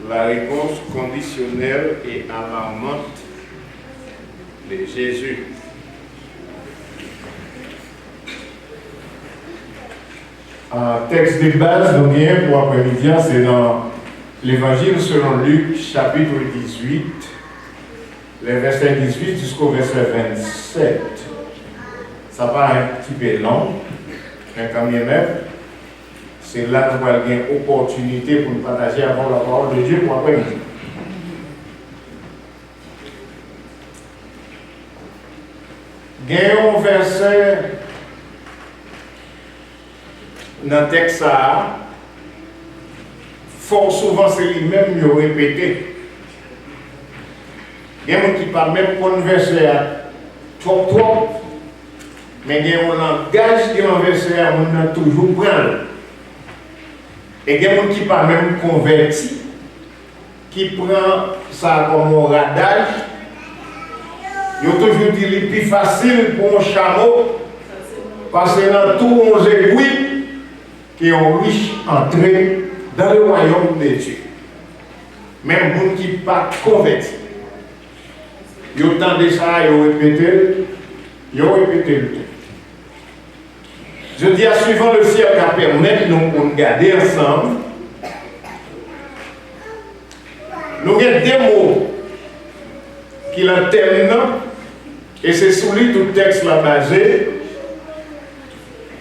La réponse conditionnelle et alarmante de Jésus. Un texte de base nous vient pour après-midi, c'est dans l'Évangile selon Luc, chapitre 18, les versets 18 jusqu'au verset 27. Ça va un petit peu long, mais quand même, c'est là que nous avons une opportunité pour nous partager avant la parole de Dieu pour après-midi. Il y a un verset dans le texte, fort souvent c'est lui-même qui répété. Il y a des gens qui ne parlent même pas de verset trop, mais il y a un langage qui renversé à mon toujours prendre. Et il y a des gens qui ne sont pas même convertis, qui prend ça comme un radage. Ils ont toujours dit que c'est plus facile pour un chameau, parce que dans tout on aiguilles qui ont riche entré dans le royaume de Dieu. Même les gens qui ne sont pas convertis. Ils ont entendu ça, ils ont répété le temps. Je dis à suivant le ciel qui a permis nous pour nous garder ensemble. Nous avons des mots qui l'entennent, et c'est sous lui tout le texte là basé.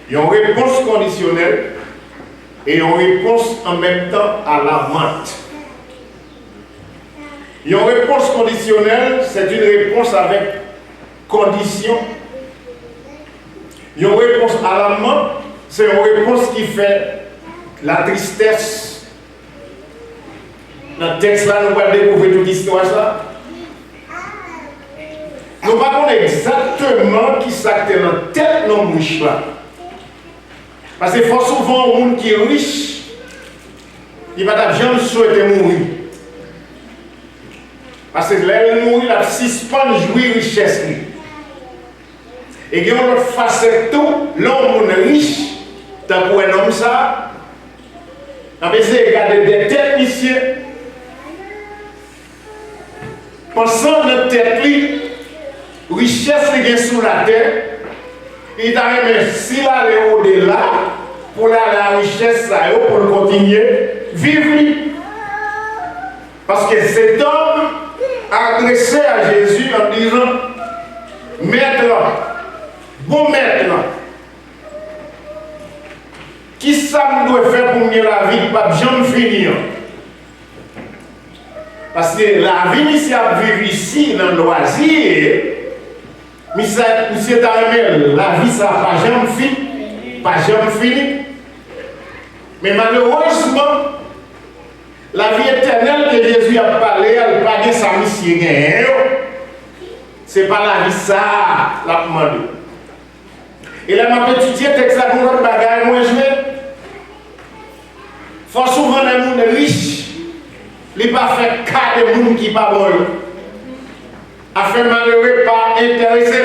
Il y a une réponse conditionnelle et une réponse en même temps à la vente. Il y a une réponse conditionnelle, c'est une réponse avec condition. Il y a une réponse à la vente, c'est une réponse qui fait la tristesse. Dans le texte là, nous allons découvrir toute l'histoire ça. Nous ne savons pas exactement qui s'acte dans la tête de nos riches là. Parce que fort souvent, un monde qui est riche, il va jamais souhaiter mourir. Parce que là, il mourit, il a suspend jouir richesse. Et il y a une autre facette tout, l'homme riche, tant pour un homme ça, on va essayer de regarder des têtes ici, pensant notre tête, richesse qui est sous la terre, il t'a remis s'il allait au-delà, pour la richesse, pour continuer à vivre. Parce que cet homme a adressé à Jésus en disant, Maître, bon maître, qui ça me doit faire pour mener la vie, pas jamais finir? Parce que la vie, ici, à vivre ici, dans le loisir, monsieur Taramel, la vie, ça n'a pas jamais fini. Pas jamais fini. Mais malheureusement, la vie éternelle que Jésus a parlé, elle n'a pas de sa mission. Ce n'est pas la vie, ça, la demande. Et là, ma petite étudié texte là pour notre bagage, moi je vais. Faut souvent les gens riches, ils ne pas faire cas de gens qui ne sont pas bons. Afin malheureux pas intéressé.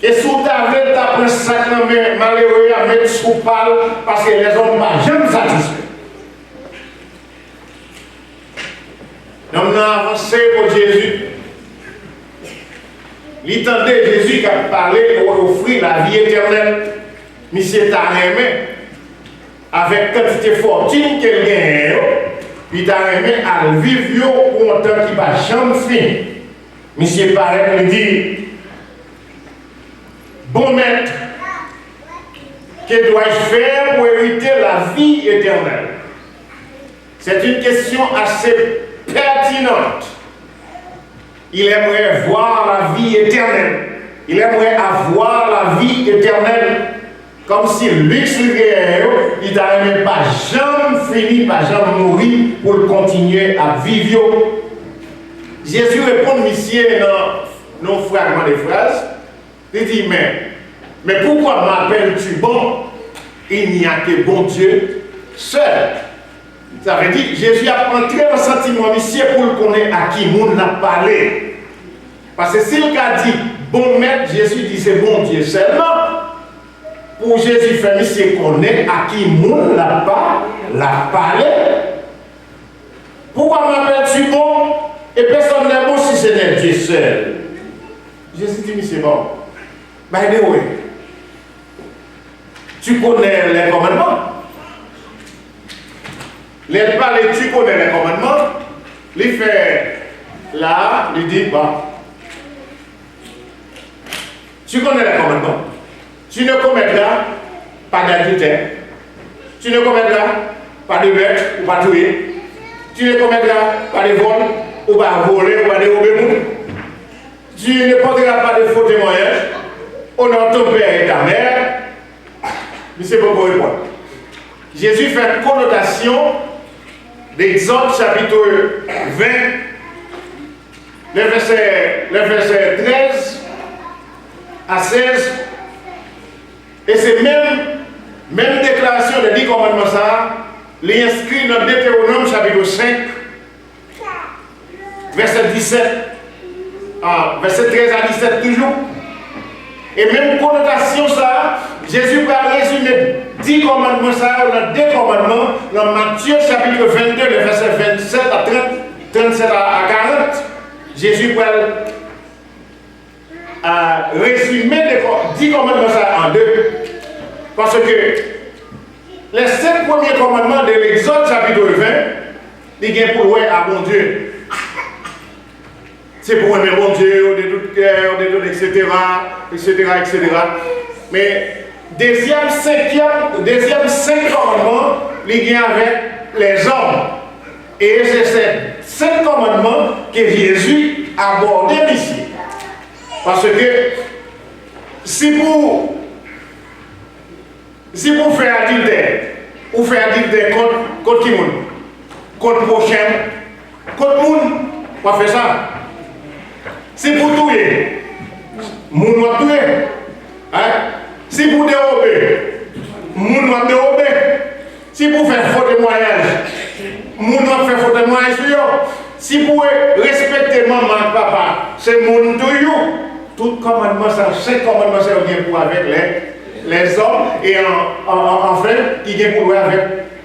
Et sous ta vête, tu as pris sac malheureux à mettre sous pal parce que les hommes ne sont pas jamais satisfaits. Donc, on a avancé pour Jésus. L'entendait Jésus qui a parlé pour offrir la vie éternelle. Monsieur t'a aimé avec quantité de fortune qu'il gagne. Il t'a aimé à vivre pour un temps qui ne va jamais finir. Monsieur paraît lui dit, bon maître, que dois-je faire pour éviter la vie éternelle? C'est une question assez pertinente. Il aimerait voir la vie éternelle. Il aimerait avoir la vie éternelle. Comme si lui, il n'aurait pas jamais fini, pas jamais mourir pour continuer à vivre. Jésus répond, monsieur, dans nos fragments de phrases. Il dit, mais pourquoi m'appelles-tu bon? Il n'y a que bon Dieu seul. Ça veut dire, Jésus a entré dans le sentiment, monsieur, pour le connaître à qui monde n'a parlé. Parce que s'il a dit, bon maître, Jésus dit, c'est bon Dieu seulement. Pour Jésus, fait monsieur connaître à qui monde n'a pas parlé. Pourquoi m'appelles-tu bon? Et personne n'est bon si ce n'est Dieu seul. Jésus dit, monsieur, bon. By the way, tu connais les commandements? Les parler, tu connais les commandements? Il fait là, il dit, bon. Tu connais les commandements? Tu ne commettras pas d'adultère. Tu ne commettras pas de meurtre ou pas tuer. Tu ne commettras pas de vol ou pas voler ou pas dérober. Tu ne porteras pas de faux témoignages. Honore ton père et ta mère. Mais c'est pas pour répondre. Jésus fait une connotation d'Exode chapitre 20, le verset 13 à 16. Et c'est même déclaration des 10 commandements, ça, les inscrit dans Deutéronome chapitre 5, verset 17, verset 13 à 17 toujours. Et même connotation, ça, Jésus va résumer 10 commandements, ça, dans 2 commandements, dans Matthieu chapitre 22, le verset 27 à 30, 37 à 40. Jésus va résumer les 10 commandements ça, en 2. Parce que les 5 premiers commandements de l'Exode chapitre 20, ils viennent pour louer à bon Dieu. C'est pour aimer bon Dieu, de tout cœur, de tout, etc., etc., etc. Mais deuxième, 5 commandement, il vient avec les hommes. Et c'est ces 5 commandements que Jésus a abordé ici. Parce que si vous faites adultère, ou faites adultère contre qui monde, contre prochain, contre monde, on fait ça. Si vous tuez, monde va tuer. Hein? Si vous dérobez, monde va dérober. Si vous faites faux témoignage, monde va faire faux témoignage sur vous. Si vous respectez maman, papa, c'est monde de vous. Tout commandement, ça, 5 commandements, ça vient pour avec les hommes et enfin, il vient pour avec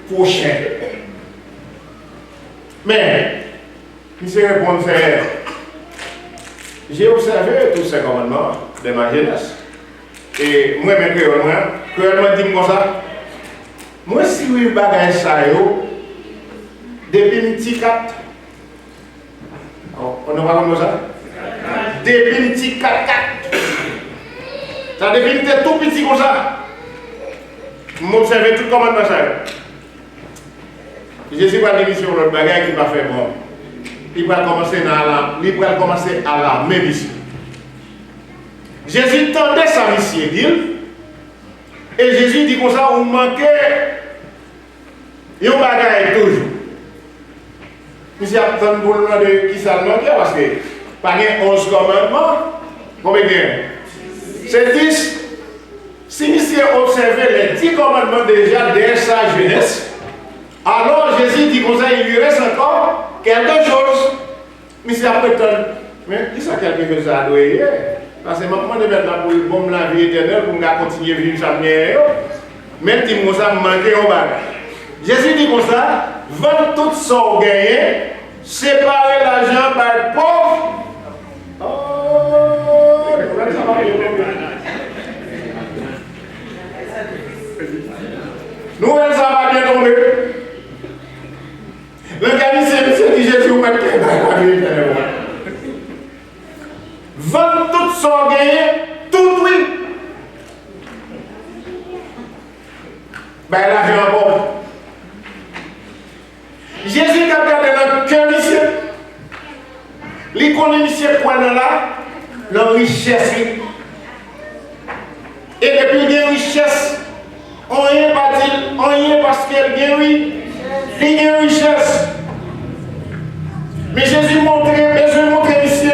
prochain. Mais, il se répond, j'ai observé tous ces commandements de ma jeunesse. Et moi, même créole, moi, dis-moi ça. Moi, si vous bagage ça, depuis petit 4, on ne va pas comme ça? Depuis petit 4-4. Ça depuis était tout petit comme ça. M'observer tout commandement ça. Jésus va dire sur l'autre bagage qui va faire bon. Il va commencer à la même mission. Jésus tendait sa mission, dit. Et Jésus dit comme ça, on manquait un bagage toujours. Monsieur attend pour le nom de qui ça manquait parce que pas 11 commandements. Combien? C'est 10. Si monsieur observait les 10 commandements déjà dès sa jeunesse, alors Jésus dit comme ça, il lui reste encore quelque chose. Monsieur a prétendu, mais qui ça quelque chose à doyer? Parce que maintenant, je vais pour la vie éternelle, pour continuer à vivre sa vie. Même si je ça manqué au bagage. Jésus dit comme ça, vendre tout son gain, séparer l'argent par le pauvre. Oh, nouvelle ça va bien tomber. Le gars c'est dit Jésus m'a dit vendre tout son gain, tout oui. Ben l'argent bon. Jésus a regardé dans le cœur ici. L'économie quoi dans là, la richesse. Et depuis qu'il y a une richesse, on y est parce qu'elle gagne, oui, il y a une richesse. Mais Jésus besoin de montrer ici,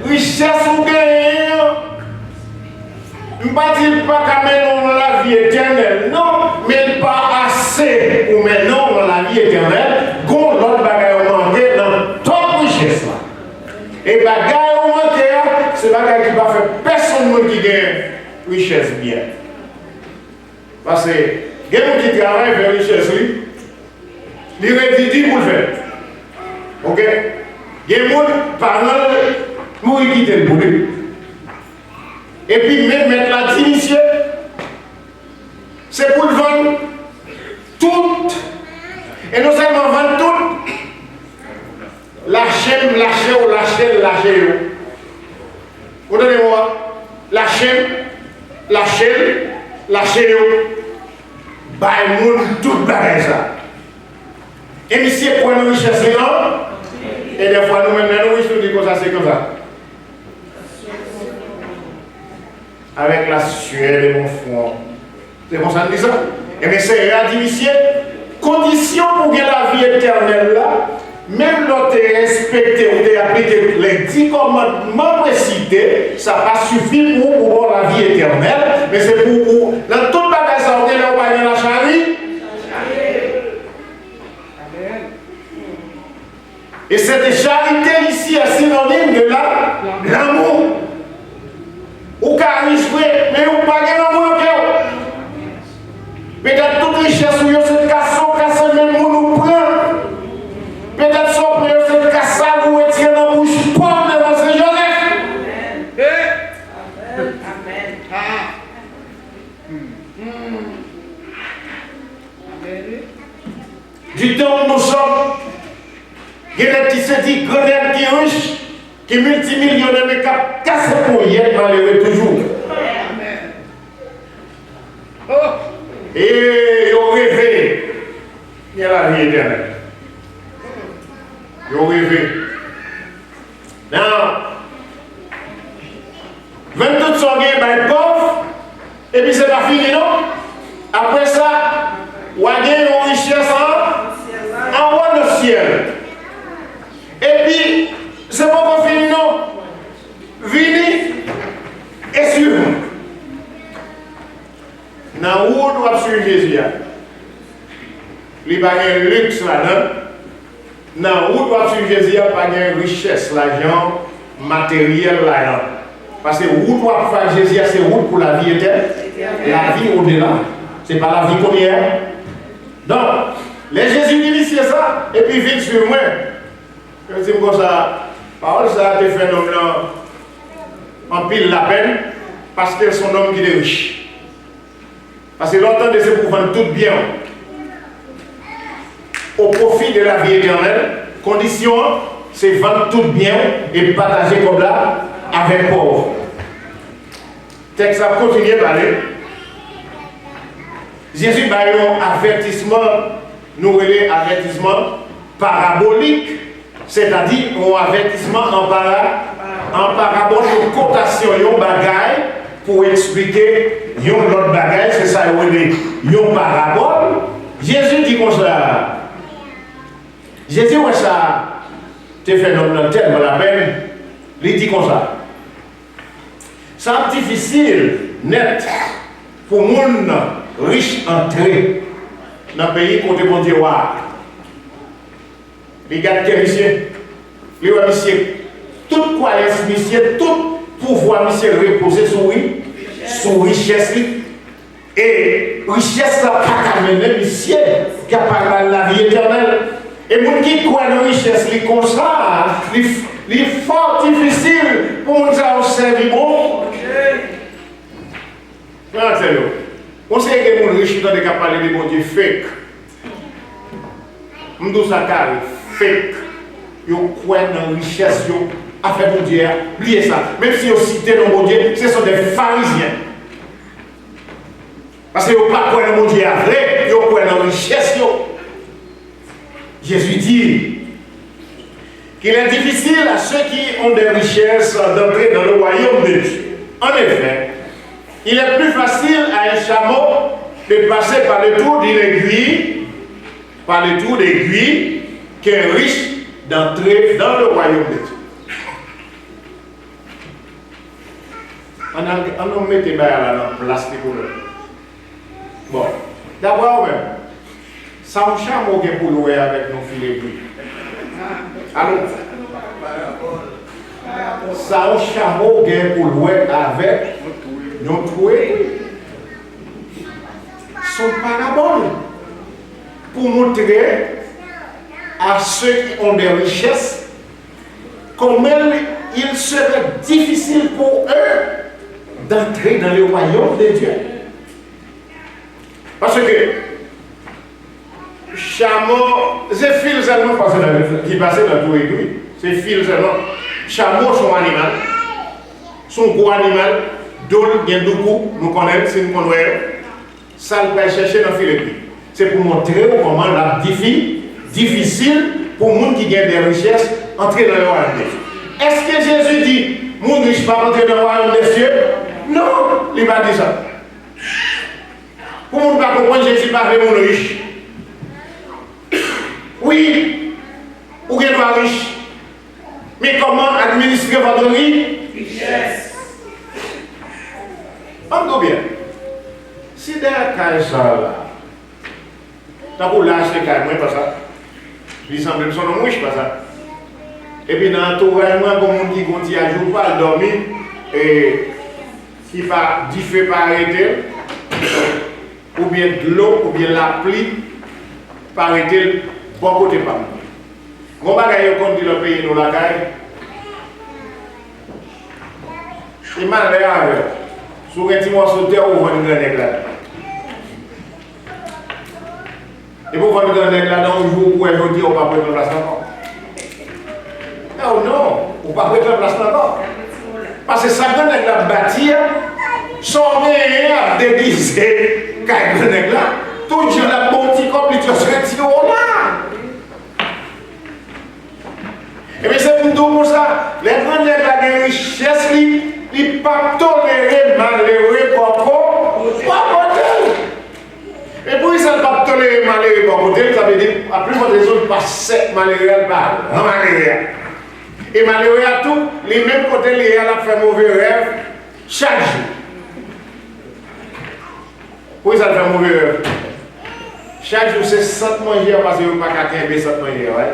richesse ou gagne. Je ne pas dire pas qu'à mener dans la vie éternelle, non, mais pas assez pour mener dans la vie éternelle, qu'on l'autre bagaille manqué dans toute richesse là. Et bagaille manqué, c'est bagaille qui va faire personne qui gagne richesse bien. Parce que il y a des gens qui travaillent vers la richesse, ils rédit pour le faire. Ok? Il y a des gens qui parlent, ils quittent le boulot. Et puis même mettre la dignité, c'est pour le vendre tout. Et non seulement vendre tout, lâcher. Vous donnez-moi, lâcher. Bah, tout bagage ça. Et monsieur, pour nous chercher là, et des fois nous-mêmes, nous disons que ça c'est comme ça. Avec la sueur de mon front. C'est comme ça qu'on dit ça. Et bien c'est radicé. Condition pour que la vie éternelle là, même l'autre respecté ou appliqué les 10 commandements précités, ça n'a pas suffi pour la vie éternelle, mais c'est pour dans C'était charité ici, un synonyme de l'amour. Ou charisme, mais ou pas de l'amour au cœur. Peut-être toute richesse où c'est casse même où nous prend. Peut-être son prix c'est casse vous retirez dans la bouche pauvre devant Saint-Joseph. Du temps où nous sommes, il y a des petits sédits grenades qui sont riches, qui multimillionnaires, mais qui cassent pour hier, malheureux toujours. Et ils ont rêvé, il y a la vie éternelle. Ils ont rêvé. Non, 22 sont gagnés par les pauvres, et puis c'est pas fini, non? Après ça, on a gagné une richesse en haut du ciel. Et puis, c'est pas qu'on finit, non? Venez et suivez. Dans où on doit suivre Jésus? Il n'y a pas de luxe là-dedans. Dans où on doit suivre Jésus, il n'y a pas de richesse, l'argent matériel là-dedans. Parce que où doit faire Jésus, c'est où pour la vie éternelle? La vie au-delà. Ce n'est pas la vie comme hier. Donc, les Jésus initient ça, et puis vite sur moi. Je dis comme ça, parole ça a été fait un homme là, en pile la peine, parce que son homme qui est riche. Parce que longtemps de c'est pour vendre tout bien au profit de la vie éternelle. Condition, c'est vendre tout bien et partager comme là avec pauvres. Texte a continué à parler. Jésus a eu un avertissement, nous relève avertissement parabolique, c'est-à-dire un avertissement en parabole, une cotation, un bagaille pour expliquer un autre bagaille, c'est ça, une parabole. Jésus dit comme ça. Jésus, ouais, ça, tu fais tellement la peine, il dit comme ça. C'est difficile, net, pour les gens riches entrer dans le pays côté mon Dieu. Les gars qui monsieur, les monsieur, toute croyance, monsieur, tout pouvoir, monsieur, reposer sur richesse. Et richesse, ça n'a pas amené, monsieur, qui a parlé de la vie éternelle. Et les gens qui croient dans la richesse, les comme ça, les fort difficile pour nous servir bon. On sait que les gens riches sont parler de mon Dieu fake. Je dis ça carré, fake. Ils croient dans la richesse, ils ont fait mon Dieu, oubliez ça. Même si ils citent dans mon Dieu, ce sont des pharisiens. Parce qu'ils n'ont pas croire dans mon Dieu vrai, ils croient dans la richesse. Jésus dit qu'il est difficile à ceux qui ont des richesses d'entrer dans le royaume de Dieu. En effet, il est plus facile à un chameau de passer par le trou d'aiguille, qu'un riche d'entrer dans le royaume de Dieu. On a mis des bails là dans place pour eux. Bon, d'abord même, ça un chameau qui est pour louer avec nos filets de pluie. Alors, ça un chameau qui est pour louer avec nos trouées. Son parabole pour montrer à ceux qui ont des richesses comment il serait difficile pour eux d'entrer dans le royaume de Dieu. Parce que chameau, c'est fils qui passait dans tout aiguille, c'est fils chameau sont animal, son gros animal, d'ol, bien beaucoup, nous connaissons, c'est nous connaissons, ça le va chercher dans le filet. C'est pour montrer comment la difficile pour les gens qui gagnent des richesses entrer dans le royaume des cieux. Est-ce que Jésus dit, mon riche ne va pas entrer dans le royaume des cieux? Non, il va dire ça. Pour ne pas comprendre, Jésus pas vraiment riche. Oui, vous êtes riche. Mais comment administrer votre richesse? On bien. Si derrière ça là, t'as pour lâcher carrément pas ça. Il semble que son nom riche pas ça. Et puis dans l'entourage, moi, comme on dit qu'on dit à jour pas dormir, et qui pas du feu pas arrêter, ou bien de l'eau, ou bien la pluie, pas arrêter, bon côté pas. Mon bagage, on dit le pays nous la caille. C'est mal avec. Sur un petit morceau de terre, on va une grenade là. Et pour vendre une grenade là, on joue pour un dire, on va prendre la place encore. Non, non, on va prendre la place encore. Parce que ça grenade là, bâtir, sans rien à déguiser, quand grenade là, tout le monde a bon petit comme les gens sont là. Et bien c'est pour ça, les grenades là, des richesses, ils ne peuvent pas tolérer malheureux pour et pour ça ne pas tolérer malheureux pour ça veut dire à plus forte raison pas 7 malheureux par malheureux. Et malheureux à tout, les mêmes côtés les a fait mauvais rêve chaque jour. Pour ça fait mauvais rêve. Chaque jour c'est 100 manger parce que vous pas qu'à 15 100 manger ouais.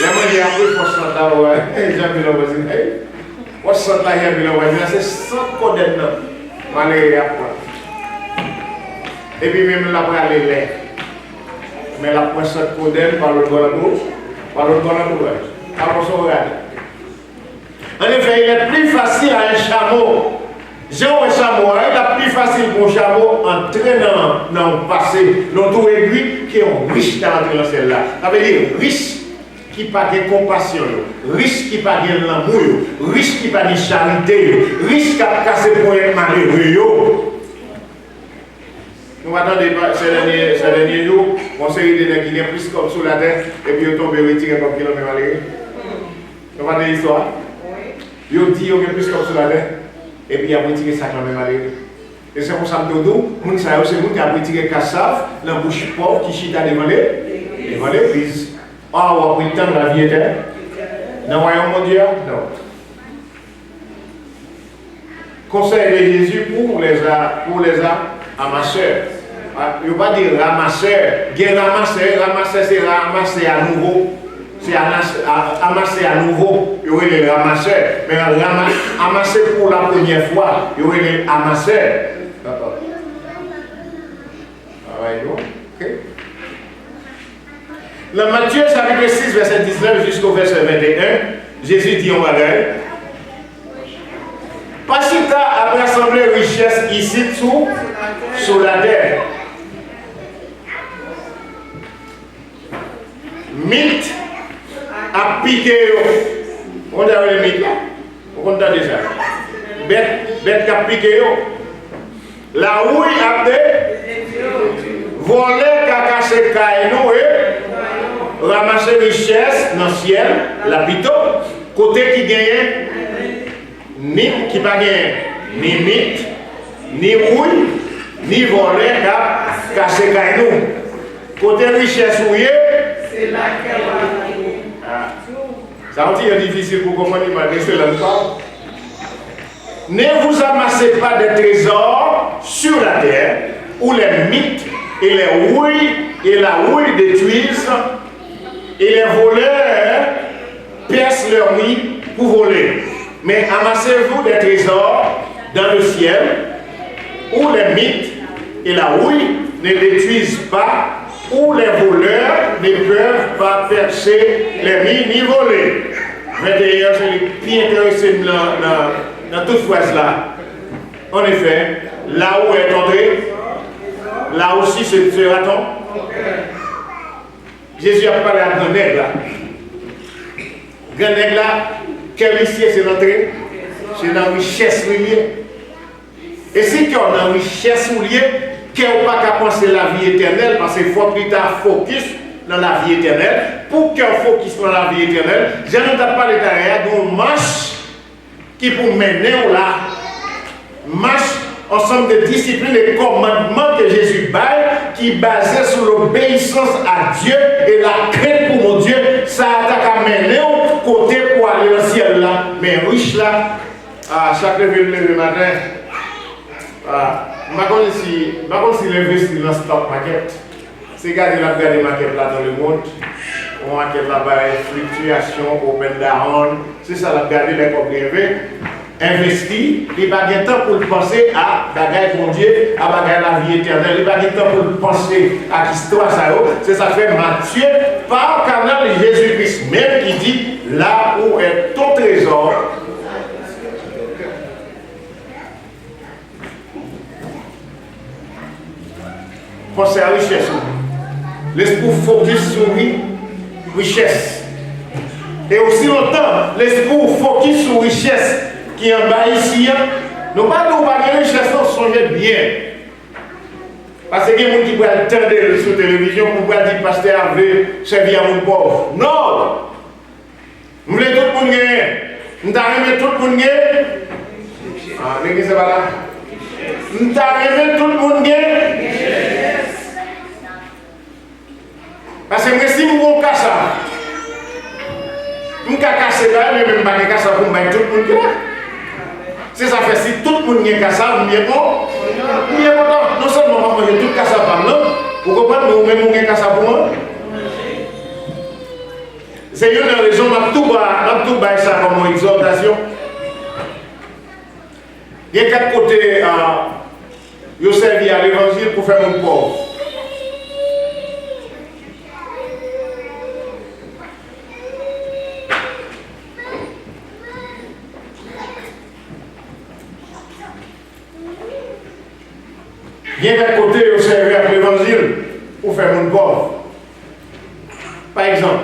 La manger après il faut 100 ouais. J'ai vu le voisin. What's ça là hier bilan ouais, c'est 100 codes là. Malheureux après. Et puis même là, pour aller là. Mais la pointe codelle par le droit à gauche, par le droit à droite. Alors, ça regarde. En effet, il est plus facile à un chameau. J'ai un chameau, il est plus facile pour un chameau entrer dans le passé, dans tout aiguille, qui est riche dans celle-là. Ça veut dire riche qui n'a pas de compassion, riche qui n'a pas de l'amour, riche qui n'a pas de charité, riche qui a cassé pour être malheureux. Nous attendons ces derniers jours, on s'est dit qu'il y a plus comme sous la terre, et puis ils tombent retirés comme kilomètre malheureux. Nous attendons l'histoire. Ils ont dit qu'il y a plus comme sous la terre, et puis ils ont retiré ça comme malheureux. Et c'est pour ça que nous, c'est nous qui avons retiré Kassav, la bouche pauvre qui chita devant l'église. Ah, on a pris le temps de la vie éternelle. Dans le royaume mondial, non. Conseil de Jésus pour les amasseurs. Je ne veux pas dire ramasseur. Ramasser, c'est ramasser à nouveau. C'est amasser à nouveau. Il y aurait les ramasseurs. Mais amasser pour la première fois, il y aurait les amasseurs. D'accord. Ok. Dans Matthieu chapitre 6, verset 19 jusqu'au verset 21, Jésus dit en bagaille. Pachita a rassemblé richesse ici sur la terre. Mythe a piqué. On a vu le mythe là. On a déjà. Bête qui a piqué. La houille a volé qui a caché Kaino et ramassé richesse dans le ciel, la pito, côté qui gagne. Ni qui pas ni mythe, ni rouille, ni volé, caché caillou. Côté richesse ouillé, c'est là qu'elle va. Ça aussi est difficile pour comprendre, malgré que l'on parle. Ne vous amassez pas des trésors sur la terre, où les mythes et les rouilles et la rouille détruisent, et les voleurs percent leur nid pour voler. Mais amassez-vous des trésors dans le ciel, où les mythes et la houille ne détruisent pas, où les voleurs ne peuvent pas percer les nids ni voler. Mais d'ailleurs, c'est le plus intéressant dans toute phrase là. En effet, là où est entré, là aussi sera-t-on. Jésus a parlé à Grenègue là. Grenègue là, quelle richesse c'est l'entrée? C'est dans la richesse liée. Et si tu as dans la richesse liée, tu n'as pas qu'à penser la vie éternelle, parce qu'il faut que tu focus dans la vie éternelle. Pour que tu focus dans la vie éternelle, je ne t'ai pas parlé d'une marche qui pour mener là. Marche ensemble de disciplines et commandements que Jésus baille, qui est basé sur l'obéissance à Dieu et la crainte pour mon Dieu. Ça a mener au côté pour aller au ciel là. Mais riche là, à chaque le matin, je ne sais pas si l'investir dans le stock market, c'est garder la maquette là dans le monde. on a la fluctuation, open down, c'est ça la garder les copains investi, il n'a pas de temps pour penser à bagaille mon Dieu, à bagaille la vie éternelle, il n'a pas de temps pour penser à l'histoire ça. C'est ça fait Matthieu par le canal de Jésus-Christ même qui dit là où est ton trésor. Pensez à la richesse. L'esprit focus sur la richesse. Et aussi longtemps, l'esprit focus sur la richesse qui est en bas ici. Nous ne parlons pas de richesse, nous songez bien. Parce qu'il y a des gens qui peuvent attendre sur la télévision pour dire que pasteur veut servir à mon pauvre. Non! Nous voulons tout le monde gagner. Nous avons tout le monde gagner. Ah, l'église c'est pas là. Nous avons tout le monde gagner. Parce que si nous avons cassé ça, nous avons cassé ça, mais même pas cassé ça pour mettre tout le monde. C'est ça fait si tout le monde a cassé ça, vous êtes bon. Vous êtes content. Non seulement on va manger tout cassé par là, vous comprenez, mais même on a cassé ça pour moi. C'est une raison, on a tout bas ça comme exhortation. Il y a 4 côtés, ils servi à l'évangile pour faire mon pauvre. Il y a d'un côté, ils servi à l'évangile pour faire mon pauvre. Par exemple,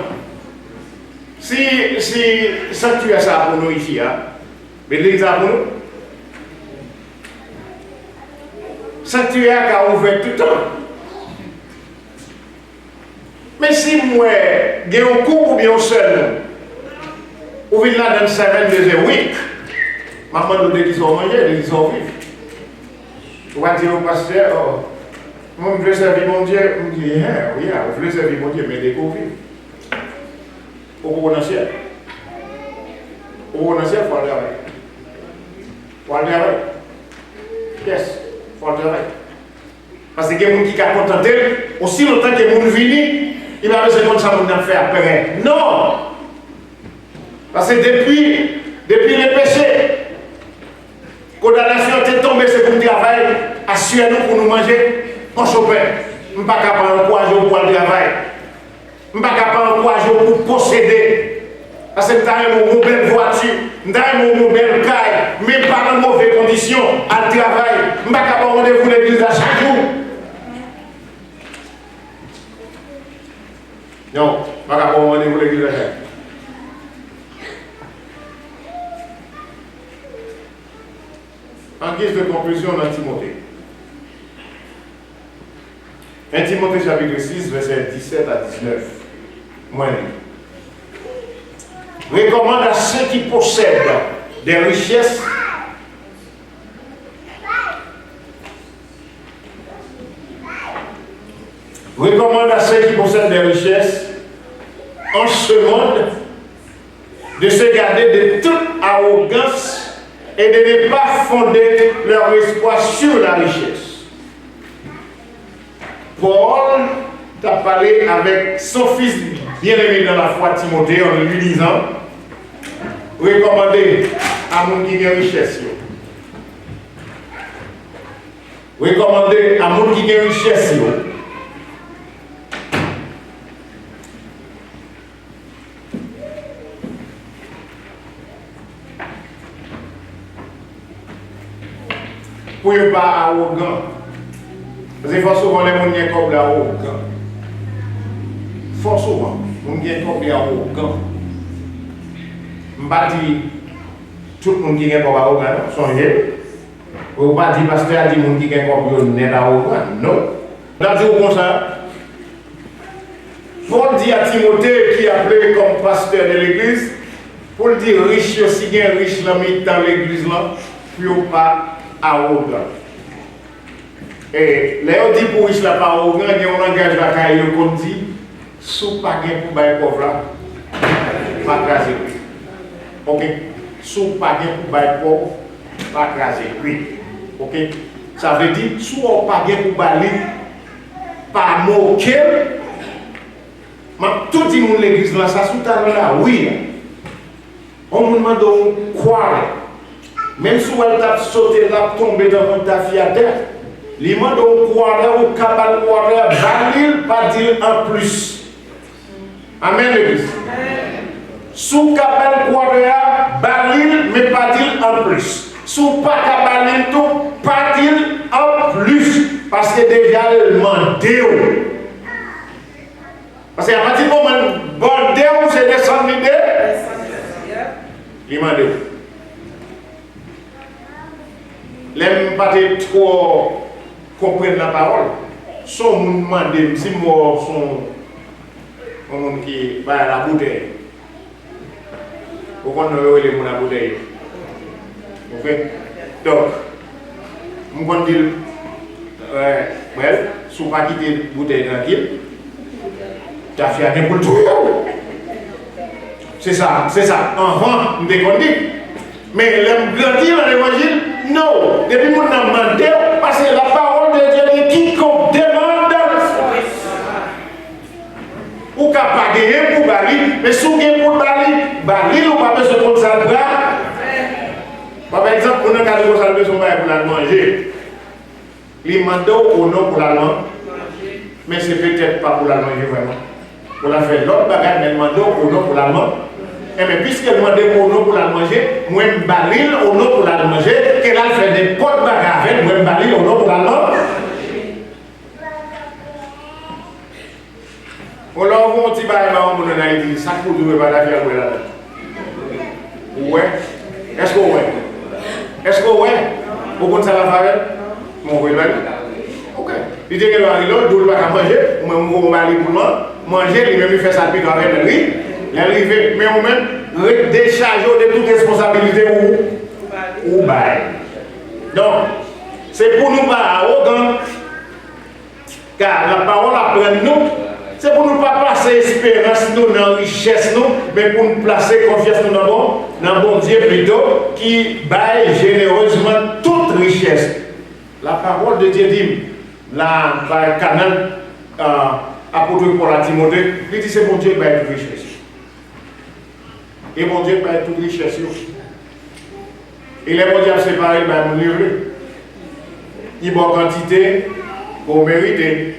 si tu as ça pour nous ici, mais l'exemple pour nous, sanctuaire qui a ouvert tout le temps. Mais si moi, j'ai un cours ou bien un seul, ou bien là dans 7 days a week, maman nous dit qu'ils sont mangés, qu'ils sont vivants. On va dire au pasteur, oh, moi je veux servir mon Dieu. On dit, oui, je veux servir mon Dieu, mais des cours vivants. Au ciel. Au ciel, il faut le travail. Il faut le travail. Yes. Parce que les gens qui sont contentés, aussi longtemps que les gens viennent, il va besoin de ça pour faire après. Non! Parce que depuis le péché, condamnation est tombée, c'est pour le travail, assurez-nous pour nous manger, on chope. Je ne suis pas capable de 3 jours pour le travail. Je ne suis pas capable de 3 jours pour posséder. Parce que nous avons une belle voiture, nous avons une belle caille, mais pas dans de mauvaises conditions, à le travail. Je ne suis pas capable de rendez-vous l'église à chaque jour. Non, je ne suis pas capable de rendez-vous l'église à chaque jour. En guise de conclusion, dans Timothée. 1 Timothée chapitre 6, versets 17 à 19. Moins recommande à ceux qui possèdent des richesses en ce monde de se garder de toute arrogance et de ne pas fonder leur espoir sur la richesse. Paul t'a parlé avec son fils bien-aimé dans la foi Timothée en lui disant recommandez à mon qui a richesse. Recommandez à mon qui a richesse. Pour ne pas arrogant. Parce que souvent les gens qui sont arrogants. Fort souvent, les gens qui sont arrogants. Je ne dis pas tout le monde qui est arrogant, songez. Je ne dis pas que pasteur a dit que les gens qui sont arrogants. Non. Je dis comme ça. Paul dit à Timothée, qui est appelé comme pasteur de l'église, pour le dire riche aussi bien riche dans l'église, pour ne pas arrogant. Et là, on dit pour riche, pas arrogant, il y a un langage qui dit, sous pas gain pour bailler pauvre là, pas craser. Ok? Sous pas gain pour bailler pauvre, pas craser. Ok? Ça veut dire, sous pas gain pour bailler, pas moquer, Tout le monde l'église là, ça sous là, oui. On me demande de croire. Même si elle t'a sauté là, tombé dans ta fille à terre, les gens de croire ou capable de croire, valil, pas dire en plus. Amen l'église. Sous capable de croire, valil, mais pas dire en plus. Sous pas capable tout, pas dire en plus. Parce que déjà, elle demande. Parce qu'à partir du moment où bon Dieu, c'est descendu de il m'a dit. L'aime pas trop comprendre la parole. Son monde m'a dit, si moi, son monde qui va à la bouteille. Pourquoi nous avons les gens à la bouteille? Ok? Donc, je vais dire, si vous ne pas quitter la bouteille tranquille, tu as fait un pour tout. C'est ça. Enfant, nous déconne. Mais l'homme grandit dans l'évangile, non. Depuis que nous avons demandé, parce que la parole de Dieu est quiconque demande. Ou qu'à pas gagner pour Bali, mais si vous gagnez pour Bali, ou pas besoin de prendre ça. Par exemple, on a qu'à dire que besoin pour la manger. Les mandats ou non pour la manger, mais c'est peut-être pas pour la manger vraiment. Pour la faire l'autre bagage, mais le mandat ou non pour la manger. Et mais puisqu'elle demande au nom pour la manger, moi je balil au nom pour la manger, qu'elle a fait des potes bagages avec, moi je balil au nom pour la manger. On l'a vu un petit bail là, on a dit, ça pour nous, pas la faire là. Ouais. Est-ce que ouais? Est-ce que ouais? Pourquoi ça va faire? Mon voyage. Ok. Il dit que l'autre, d'où il va manger, ou même on va aller pour manger, il même fait ça puis avec le riz. L'arrivée, mais au même, décharger de toute responsabilité ou bail. Donc, c'est pour nous pas arrogants, car la parole apprend nous, c'est pour nous pas placer espérance nous dans la richesse nous, mais pour nous placer confiance nous dans bon Dieu plutôt, qui baille généreusement toute richesse. La parole de Dieu dit, là, par le canal, apôtre pour la Timothée, il dit c'est bon Dieu qui baille toute richesse. Et mon Dieu va être toute richesse. Et les bon Dieu séparé, il va nous livrer. Il va en quantité pour mériter.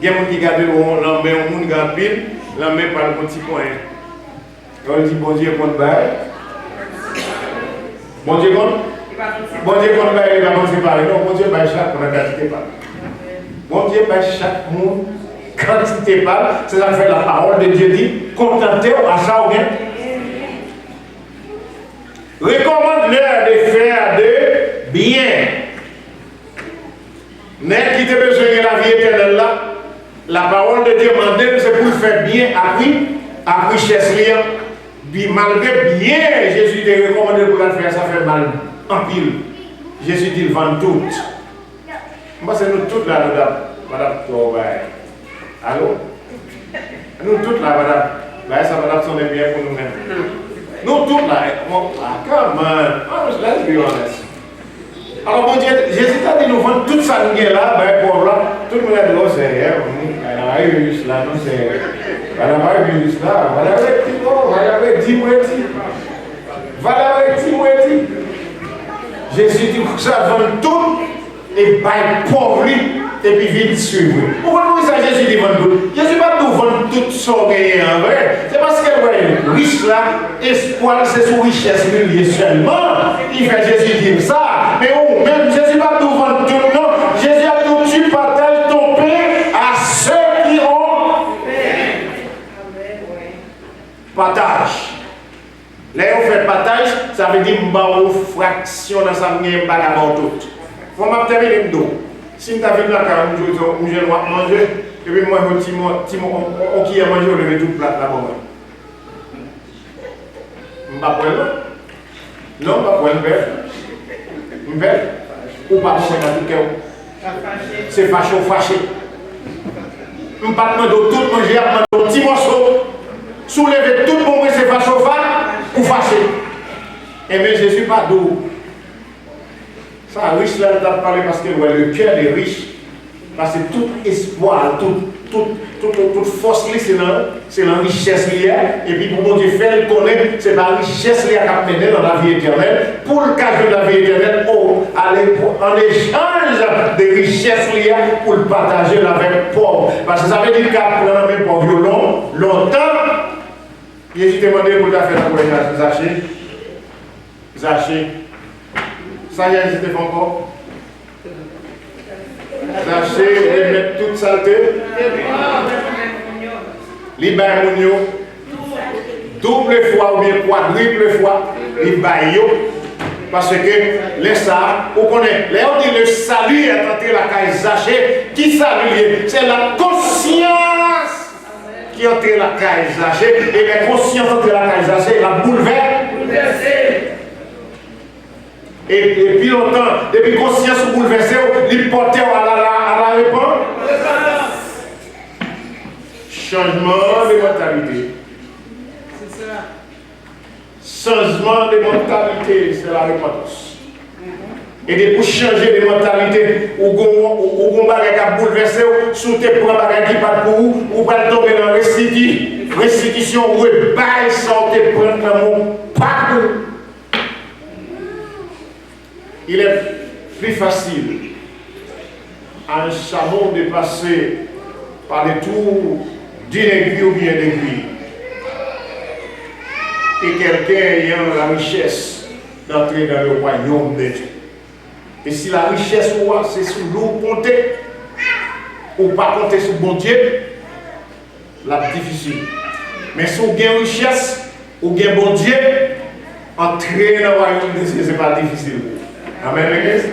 Il y a des gens qui gardent l'envers, il y a des gens qui pile, l'envers par le petit point. On dit bon Dieu compte bail. Bon Dieu compte? Bon Dieu compte bail, il va nous séparer. Non, bon Dieu bail chaque monde en quantité pas. Bon Dieu bail chaque monde. Quantité pas, c'est ça que fait la parole de Dieu dit, contentez-vous à ça ou bien. Recommande-leur de faire de bien. N'est qui te besoin de la vie éternelle là, la parole de Dieu m'a dit, c'est pour faire bien à richesse liée. Puis malgré bien, Jésus te recommandé pour la faire, ça fait mal en pile. Jésus dit, vend tout. Moi, c'est nous toutes là, madame Tobaye. Allô? Nous toutes là, madame. Là, ça va sonner bien pour nous-mêmes. Nous toutes là. Come on. Let's be honest. Alors, bon Dieu, Jésus t'a dit nous vendre toute sa lumière là, ben pour là. Tout le monde a dit, oh, c'est elle. Elle a eu juste là, non, c'est. Elle a eu juste là. Elle avait dit, oh, elle avait dit, elle avait dit. Jésus dit que ça vend tout et bail pauvre. Et puis vite suivre. Pourquoi nous ça Jésus dit vendre tout? Jésus pas tout vendre tout son gagné en vrai. C'est parce qu'elle est riche là, espoir c'est sous richesse liée seulement. Il fait Jésus dire ça. Mais oh, même Jésus pas tout vendre tout, non. Jésus a tout tu partages ton pain à ceux qui ont partage. Là on fait partage, ça veut dire une fraction dans sa main, pas tout. Faut m'a terminer le dos. Si tu as vu la carte, je vais manger, et puis moi, on qui a mangé, on lève toute plate là-bas. Je ne vais pas prendre. Non, je ne vais pas prendre. Je vais ou pas prendre tout cœur. C'est fâché. Je ne vais pas prendre tout manger, je vais prendre un petit morceau. Soulever tout le monde, c'est fâché ou fâché. Et bien Jésus pas d'eau. Ça, riche là, on a parlé parce que le cœur est riche. Parce que tout espoir, tout toute force, c'est la richesse liée. Et puis pour mon Dieu faire, il connaît, c'est la richesse liée à mener dans la vie éternelle. Pour le cas de la vie éternelle, aller en échange des richesses liées pour le partager avec pauvre. Parce que ça veut dire qu'à prendre même pour violon, longtemps, il a demandé pour le faire la Zaché. Zaché. Ça y est, il était encore. Zaché, il met toute saleté. Libère double fois ou bien quadruple fois, il baille. Parce que les ça, vous connaissez, on dit le salut est entré la caille Zaché. Qui salue? C'est la conscience qui entre la caille Zaché. Et la conscience entre la caille Zaché, la bouleversée. Et depuis longtemps, depuis conscience bouleversée, il portait à la réponse. Changement de mentalité. C'est ça. Changement de mentalité, c'est la réponse. Et pour changer de mentalité, ou on va bouleverser, sous tes propres bagages qui partent pour vous, ou pas tomber dans la restitution, ou bail sans te prendre dans mon parcours. Il est plus facile à un chameau de passer par les tours d'une aiguille ou bien d'aiguille et quelqu'un ayant la richesse d'entrer dans le royaume de Dieu. Et si la richesse c'est sur l'eau compter ou pas compter sur bon Dieu, c'est difficile. Mais si vous avez une richesse ou bien bon Dieu, entrer dans le royaume de Dieu, ce n'est pas difficile. Amen, l'église.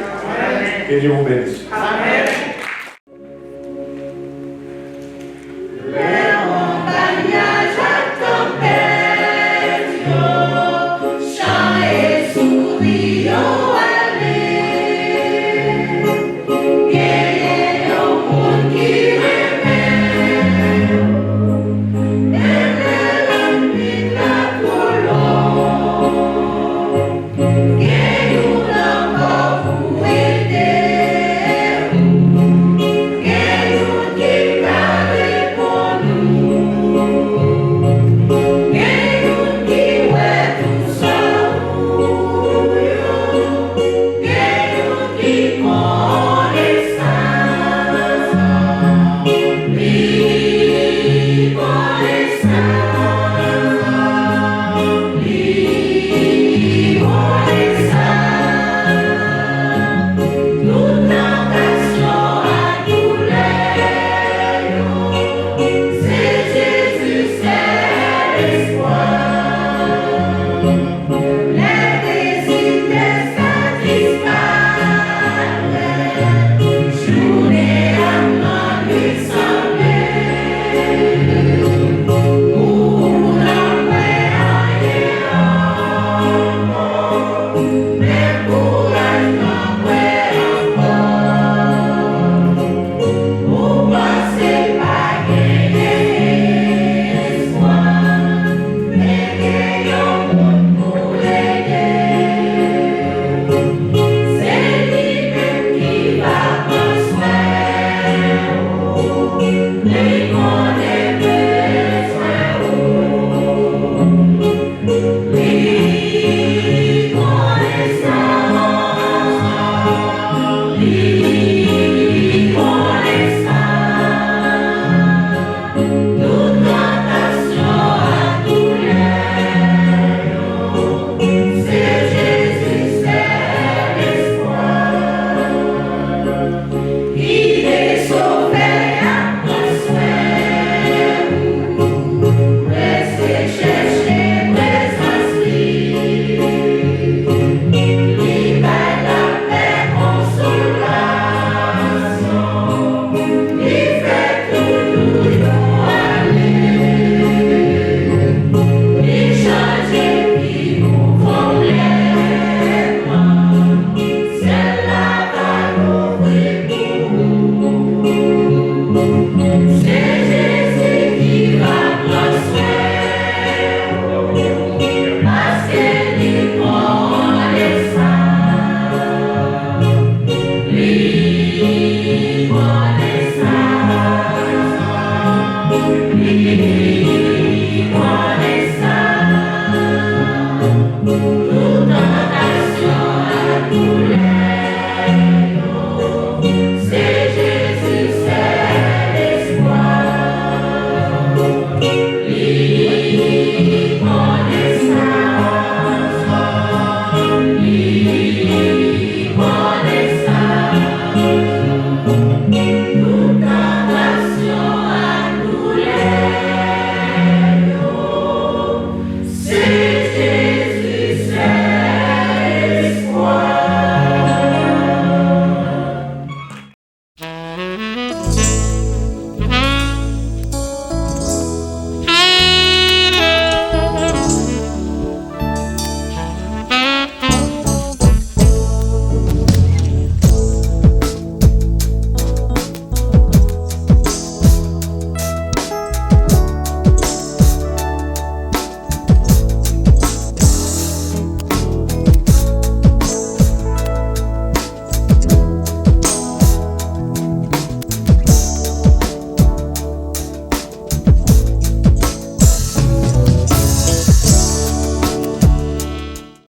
Que Dieu vous bénisse. Amen.